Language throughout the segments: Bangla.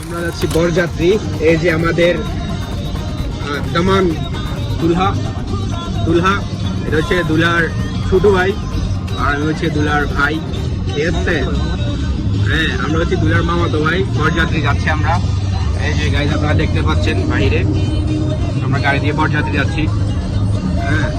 আমরা যাচ্ছি বরযাত্রী। এই যে আমাদের দামান দুলহা, এটা হচ্ছে দুলহার ছোট ভাই আর আমি হচ্ছে দুলহার ভাই, ঠিক আছে? হ্যাঁ, আমরা হচ্ছে দুলহার মামাতো ভাই। বরযাত্রী যাচ্ছি আমরা। এই যে গাইজ আপনারা দেখতে পাচ্ছেন বাইরে, আমরা গাড়ি দিয়ে বরযাত্রী যাচ্ছি। হ্যাঁ,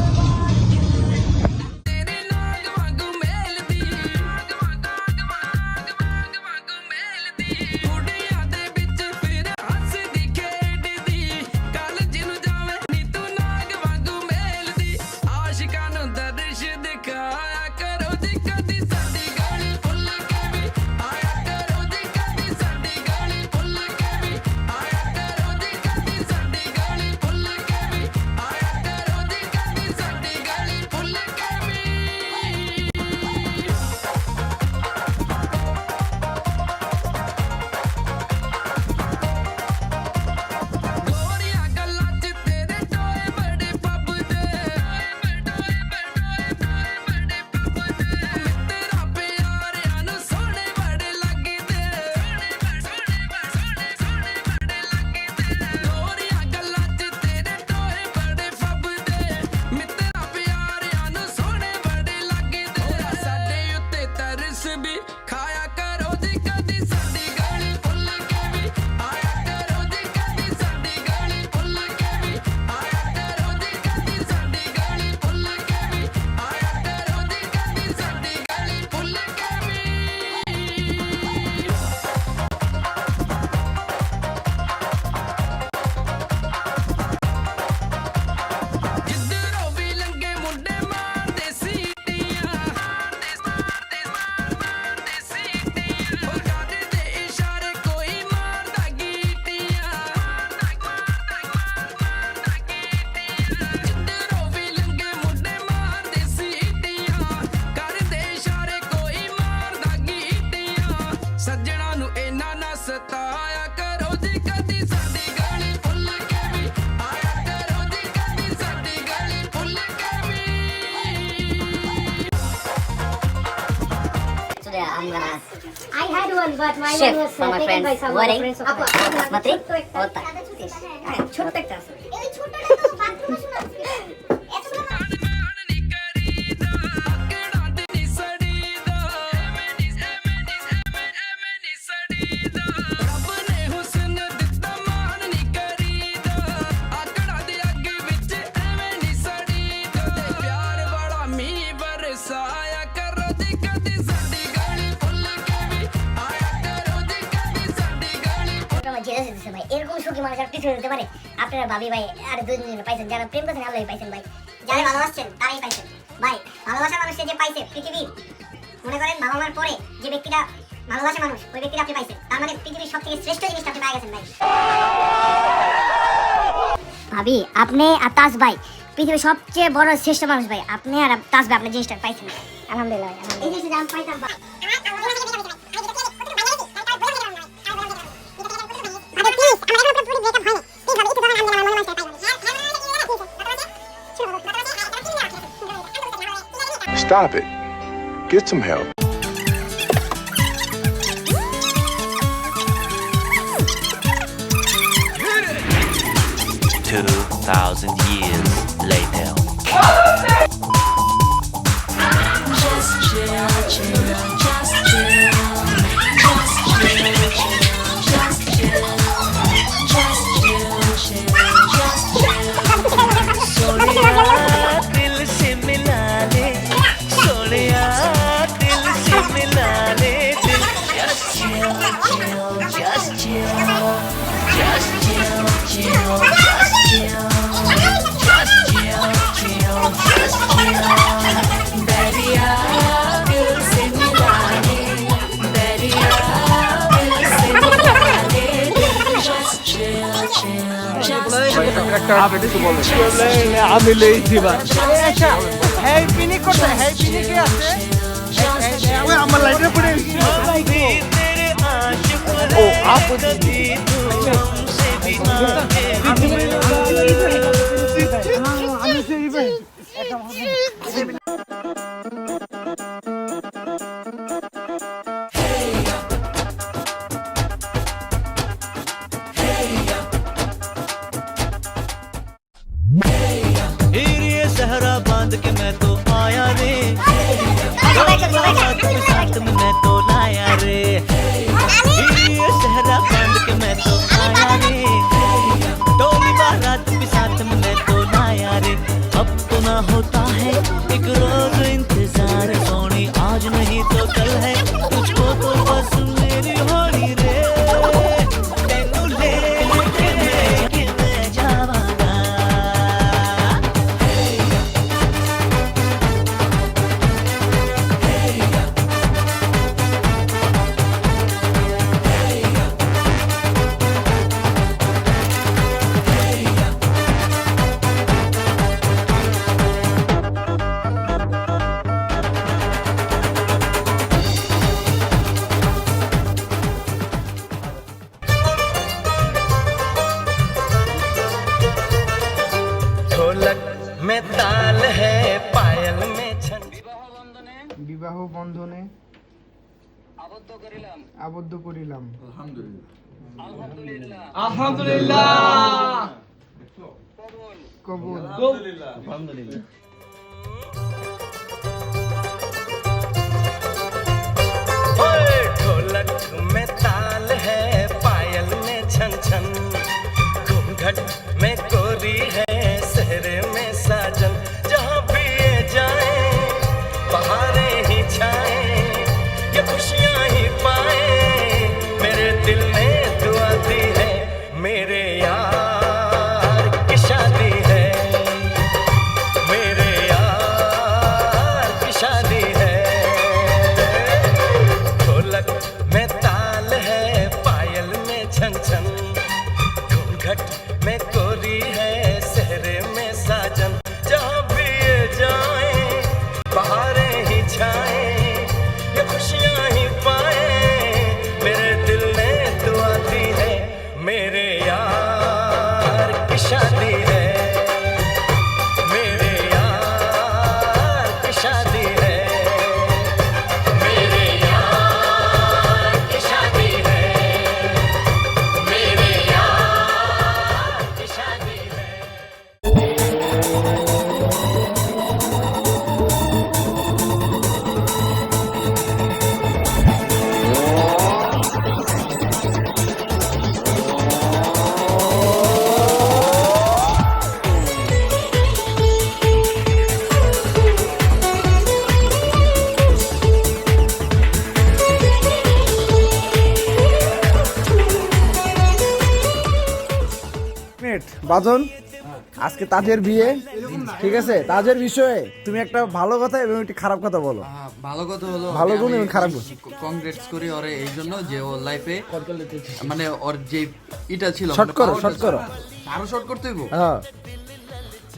I had one, but my Chef one was from my taken by friends. some What other friends of mine. Basmati? Otta. ছোট্ট একটা আছে। এই ছোটটা তো বাথরুমে শোনা আছে। এতগুলো না। এরকম সুখী মানুষ আর পৃথিবী হতে পারে? আপনারা ভাবি ভাই আর দুজন পাইছেন, যারা প্রেম করছেন আল্লাহই পাইছেন ভাই, যারা ভালোবাসছেন তারাই পাইছেন ভাই। ভালোবাসা মানুষকে যে পাইছে পৃথিবীর, মনে করেন বাবা মার পরে যে ব্যক্তিটা ভালোবাসা মানুষ, ওই ব্যক্তিটা আপনি পাইছেন, তার মানে পৃথিবীর সবথেকে শ্রেষ্ঠ জিনিসটা আপনি পেয়ে গেছেন ভাই। ভাবি আপনি আর তাজ ভাই পৃথিবীর সবচেয়ে বড় শ্রেষ্ঠ মানুষ ভাই। আপনি আর তাজ ভাই আপনি জিনিসটা পাইছেন আলহামদুলিল্লাহ। এই জিনিসটা আমি পাইতাম ভাই। Stop it. Get some help. 2,000 years later. Just chill, chill, just chill. Just chill, chill, just chill. Just chill, chill, just chill. Sonia दिल से मिला ले, सोनिया दिल से मिला ले दिल। Just chill, chill, just chill. Just chill, chill, just chill. Just chill, chill, just chill. Dariya दिल से मिला ले, Dariya दिल से मिला ले दिल। Just chill, chill, just আমি লেইছি ভাই। আমার লাইটে পড়ে तेरे आशिक ओ आप कभी तू हमसे भी मांगे। আমি সেই ভাই ये सहरा बांध के मैं तो आया रे साथ में मैं तो लाया रे ये सहरा बांध के मैं तो आया रे डोली बारात के साथ में मैं तो लाया रे अब तो ना होता है एक रोज इंतजार सोनी आज नहीं तो कल है तुझको तो बस मेरी होली रे तेनू ले के मैं जावांगा ढोलक में ताल है पायल में छन বিবাহ বন্ধনে আবদ্ধ করিলাম। কবুল। ओए ढोलक में ताल है पायल में छन छन घूंघट में कोरी है सहरे में साजन जहाँ भी ये जाए बहारें ही छाए ये खुशियाँ ही पाए मेरे दिल ने दुआ दी है मेरे यार की शादी है मेरे यार की शादी है ढोलक में ताल है पायल में छन छन घूंघट में कोरी है सहरे में साजन जहाँ भी ये जाए बहारें ही छाए ये खुशियाँ ही पाए मेरे दिल ने दुआ दी है मेरे यार की शादी है मेरे यार की शादी है मेरे यार की शादी है मेरे यार की शादी है বাজন আজকে তাজের বিয়ে, ঠিক আছে? তাজের বিষয়ে তুমি একটা ভালো কথা এবং একটি খারাপ কথা বলো। ভালো কথা হলো ভালো গুণ এবং খারাপ গুণ। কংগ্রেটস করি ওরে এই জন্য যে ওর লাইফে মানে ওর যে এটা ছিল শর্ট করো, শর্ট করো। আরো শর্ট করতে হইব। হ্যাঁ,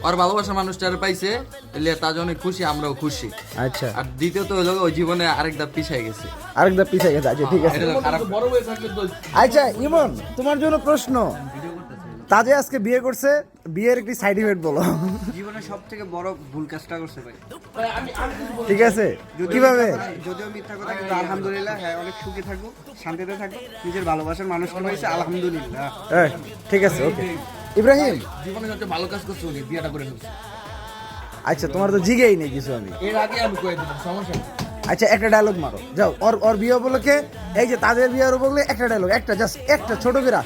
ওর ভালোবাসা মানুষটার পাইছে এলে তাজ অনেক খুশি, আমরাও খুশি। আচ্ছা। আর দ্বিতীয়ত হলো ওই জীবনে আরেক ধাপ পিছাই গেছে, আরেক ধাপ পিছিয়ে গেছে। আচ্ছা, ঠিক আছে। এটা তো খারাপ। আচ্ছা ইমন, তোমার জন্য প্রশ্ন, তাজে আজকে বিয়ে করছে, বিয়ের একটি সাইড ইফেক্ট বলো। জীবনের সব থেকে বড় ভুল কাজটা করছে ভাই। ঠিক আছে, কিভাবে? যদিও মিথ্যা কথা, কিন্তু আলহামদুলিল্লাহ হ্যাঁ অনেক সুখী থাকবো, শান্তিতে থাকবো, নিজের ভালোবাসার মানুষকে পাইছে, আলহামদুলিল্লাহ। ঠিক আছে, ওকে। ইব্রাহিম, জীবনে সবচেয়ে ভালো কাজ করছে উনি, বিয়েটা করে ফেলছে। আচ্ছা তোমার তো জিগেই নেই কিছু আমি। এর আগে আমি কয়ে দিলাম, সমস্যা নেই। আচ্ছা একটা ডায়লগ মারো, যাও। ওর বিয়ে উপলক্ষে, এই যে তাদের বিয়ের উপলক্ষে একটা ডায়লগ, একটা জাস্ট একটা ছোট করে।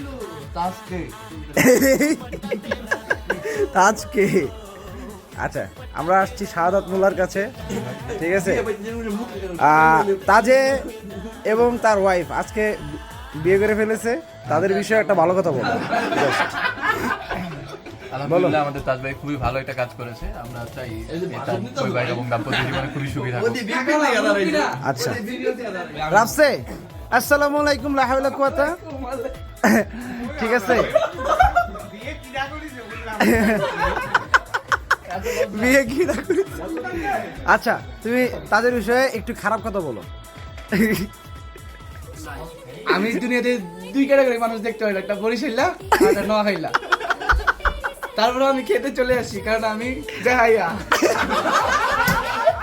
আজকে আচ্ছা আমরা আসছি শাহাদাত মোল্লার কাছে, ঠিক আছে? তাজে এবং তার ওয়াইফ আজকে বিয়ে করে ফেলেছে, তাদের বিষয়ে একটা ভালো কথা বলো। আলহামদুলিল্লাহ আমাদের তাজ ভাই খুবই ভালো একটা কাজ করেছে। আমরা চাই বৈবাহিক এবং দাম্পত্য জীবনে খুবই সুখী থাকুক। আচ্ছা রাফসে, আসসালামু আলাইকুম, লা হাওলা কুওয়াতা। ঠিক আছে, বিয়ে কি না করেছে? আচ্ছা তুমি তাদের বিষয়ে একটু খারাপ কথা বলো। আমি দুনিয়াতে দুই ক্যাটাগরি মানুষ দেখতে পাই, একটা বরিশাইলা আর একটা নোয়াখাইলা। তারপরে আমি খেতে চলে আসি, কারণ আমি দেখাইয়া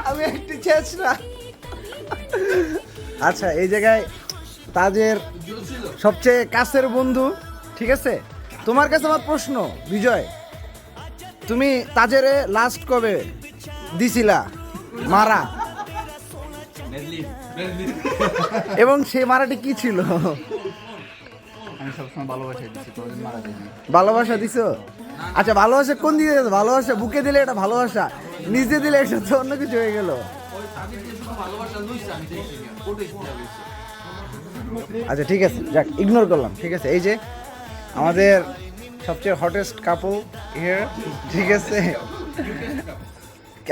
আমি একটু চেষ্টা। আচ্ছা, এই জায়গায় তাজের সবচেয়ে কাছের বন্ধু, ঠিক আছে? তোমার কাছে আমার প্রশ্ন, বিজয়, তুমি তাজেরে লাস্ট কবে দিছিলা মারা, এবং সেই মারাটি কি ছিল? আমি সবসময় ভালোবাসা দিচ্ছি, কোনোদিন মারা যায়নি। ভালোবাসা দিছো? আচ্ছা, ভালোবাসা কোন দিকে? ভালোবাসা বুকে দিলে এটা ভালোবাসা, নিজে দিলে এটা তো অন্য কিছু হয়ে গেল। আচ্ছা ঠিক আছে, যাক, ইগনোর করলাম, ঠিক আছে। এই যে আমাদের সবচেয়ে হটেস্ট কাপল হিয়ার, ঠিক আছে?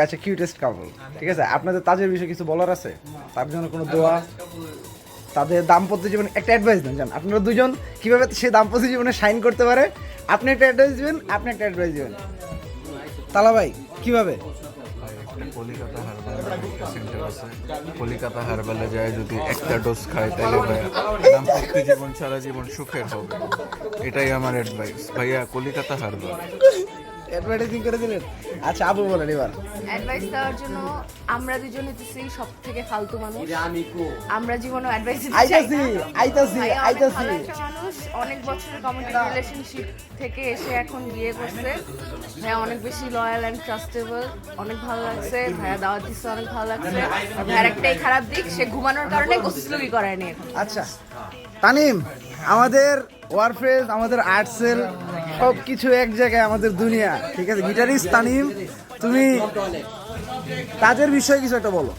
আচ্ছা, কিউটেস্ট কাপল, ঠিক আছে। আপনাদের তাজের বিষয়ে কিছু বলার আছে? তার জন্য কোনো দোয়া, তাদের দাম্পত্য জীবনে একটা অ্যাডভাইস দেন, জান আপনারা দুজন কিভাবে সে দাম্পত্য জীবনে শাইন করতে পারে। আপনি একটা অ্যাডভাইস দিবেন, আপনি একটা অ্যাডভাইস দিবেন। তালা ভাই, কিভাবে? কলিকাতা হারবালে একটা সেন্টার আছে, কলিকাতা হারবালে যায় যদি একটা ডোজ খায় তাহলে ভাইয়া দাম্পত্য জীবন সারা জীবন সুখের হবে। এটাই আমার অ্যাডভাইস ভাইয়া, কলিকাতা হারবাল। অ্যাডভার্টাইজিং করে দিলেন। আচ্ছা, আবু বলেন এবার। অ্যাডভাইস দেওয়ার জন্য আমরা দুজন হচ্ছে সব থেকে ফালতু মানুষ, আমরা জীবনে অ্যাডভাইস দিতে চাই আইতাছি না। আইতাছি ভাইয়া অনেক আইতাছি। ভালো একটা মানুষ, অনেক বছরের কমিটেড রিলেশনশিপ থেকে এসে এখন বিয়ে করছে। ভাইয়া অনেক বেশি লয়াল অ্যান্ড ট্রাস্টেবল, অনেক ভালো লাগছে। ভাইয়া দাওয়াত দিচ্ছে, অনেক ভালো লাগছে। আর ভাইয়ার একটাই খারাপ দিক, সে ঘুমানোর কারণে গোসলই করায়নি এখন। আচ্ছা তানিম, আমাদের ওয়ারফেস, আমাদের আর্টসেল সব কিছু এক জায়গায়, আমাদের দুনিয়া, ঠিক আছে? গিটারিস্ট তানিম, তুমি তাজের বিষয়ে কিছু একটা বলো।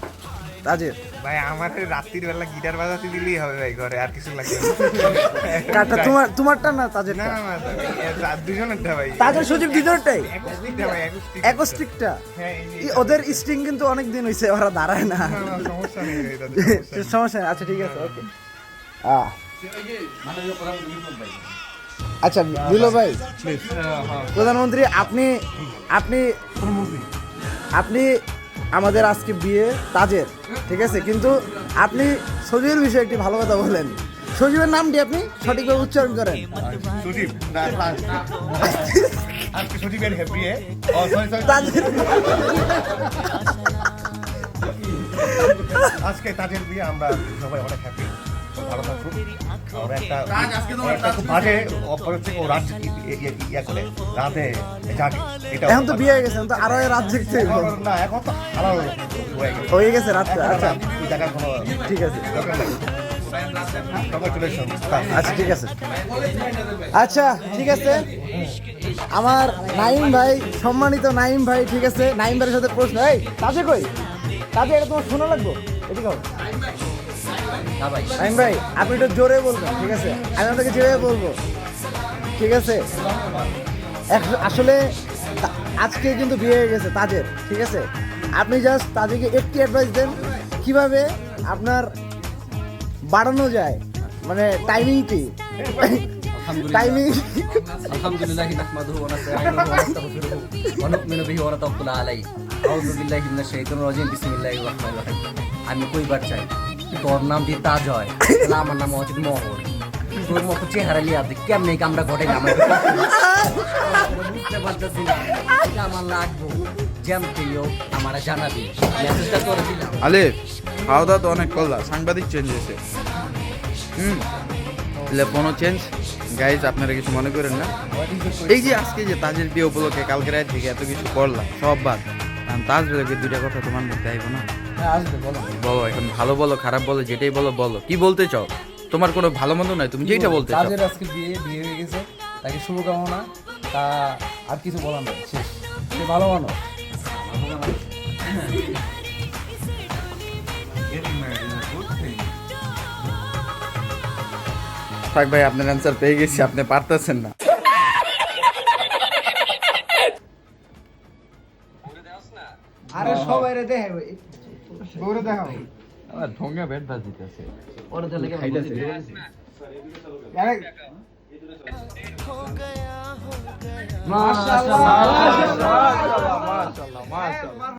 তাজের ভাই আমার রাত্রির বেলা গিটার বাজাতে দিলেই হবে ভাই, ঘরে আর কিছু লাগবে কাটা তোমারটা না তাজের? না না দুজনেরটা ভাই, তাজের সজীব দুজনেরটাই অ্যাকুস্টিকটা ভাই, অ্যাকোস্টিকটা। ওদের স্ট্রিং কিন্তু অনেক দিন হয়েছে, ওরা দাঁড়ায় না, সমস্যা নেই ভাই, সমস্যা নেই। আচ্ছা ঠিক আছে, ওকে। আচ্ছা বিলো ভাই, প্রধানমন্ত্রী, আপনি আপনি আপনি আমাদের আজকে বিয়ে তাজের, ঠিক আছে? কিন্তু আপনি সজীবের বিষয়ে একটি ভালো কথা বলেন। সজীবের নামটি আপনি সঠিকভাবে উচ্চারণ করেন। সুদীপ আজকে সুদীপের বিয়ে, তাজের আজকে তাদের বিয়ে, আমরা সবাই অনেক হ্যাপি, ভালো থাকুন। আর একটা খুব বাজে অপরাধ থেকে ও রাত ইয়া করে রাতে জাগে, এটা এখন তো বিয়ে হয়ে গেছে, এখন তো আরো রাত দেখতে না, এখন তো আলাদা হয়ে গেছে, হয়ে গেছে রাতটা। আচ্ছা ওই জায়গার কোনো ঠিক আছে, দরকার নেই। Congratulations. আচ্ছা ঠিক আছে, আচ্ছা ঠিক আছে। আমার নাইম ভাই, সম্মানিত নাইম ভাই, ঠিক আছে? নাইম ভাইয়ের সাথে প্রশ্ন, এই তাজে কই? তাজে এটা তোমার শোনা লাগবো, এটি খাও। নাইম ভাই, আপনি একটু জোরে বলবেন, ঠিক আছে? আমি আপনাকে যেভাবে বলবো, ঠিক আছে? আসলে আজকে কিন্তু বিয়ে হয়ে গেছে তাজের, ঠিক আছে? আপনি জাস্ট তাদেরকে একটি অ্যাডভাইস দেন, কিভাবে আপনার বাড়ানো যায়, মানে টাইমিংটি, টাইমিং। আলহামদুলিল্লাহি নাহমাদুহু ওয়া নাস্তাঈনুহু ওয়া নাস্তাগফিরুহু ওয়া নু'মিনু বিহি ওয়া নাতাওয়াক্কালু আলাইহি। আউযু বিল্লাহি মিনাশ শাইতানির রাজিম। বিসমিল্লাহির রাহমানির রাহিম। আমি কইবার চাই, তোর নাম যদি তাজ হয়, তাহলে আমার নাম হচ্ছে মোহর। তোর মতো চেহারা লিয়া তুই কেমনে কামড়া ঘটে না, আমার বুঝতে পারতেছি না, আমার লাগবো জ্যামতেও আমার জানাবি, মেসেজটা করে দিলাম। আলে খাওয়া দাওয়া তো অনেক করলা, সাংবাদিক চেঞ্জ হয়েছে। ফোনও চেঞ্জ। গাইজ, আপনারা কিছু মনে করেন না। এই যে আজকে যে তাজের বিয়ে উপলক্ষে কালকে রাত থেকে এত কিছু করলাম, সব বাদ। তাজ বেরোকে দুইটা কথা তোমার মধ্যে আইব না? বলো, এখন ভালো বলো, খারাপ বলো, যেটাই বলো বলো। কি বলতে চাও? তোমার কোনো ভালো মন্দ নাই, তুমি যেটা বলতে চাও। তাজের আজকে বিয়ে হয়ে গেছে, তাকে শুভকামনা, তা আর কিছু বলার নাই, শেষ। সে ভালো মানুষ। থাক ভাই, আপনার অ্যান্সার পেয়ে গেছি, আপনি পারতেছেন না। আরে সবাই রে দেখে ভাই, বউরে দেখাও। আমার ঢোঙ্গা ব্যাট বাজিতেছে, ওরে তাহলে খাইতেছে। মাশাআল্লাহ মাশাআল্লাহ মাশাআল্লাহ মাশাআল্লাহ।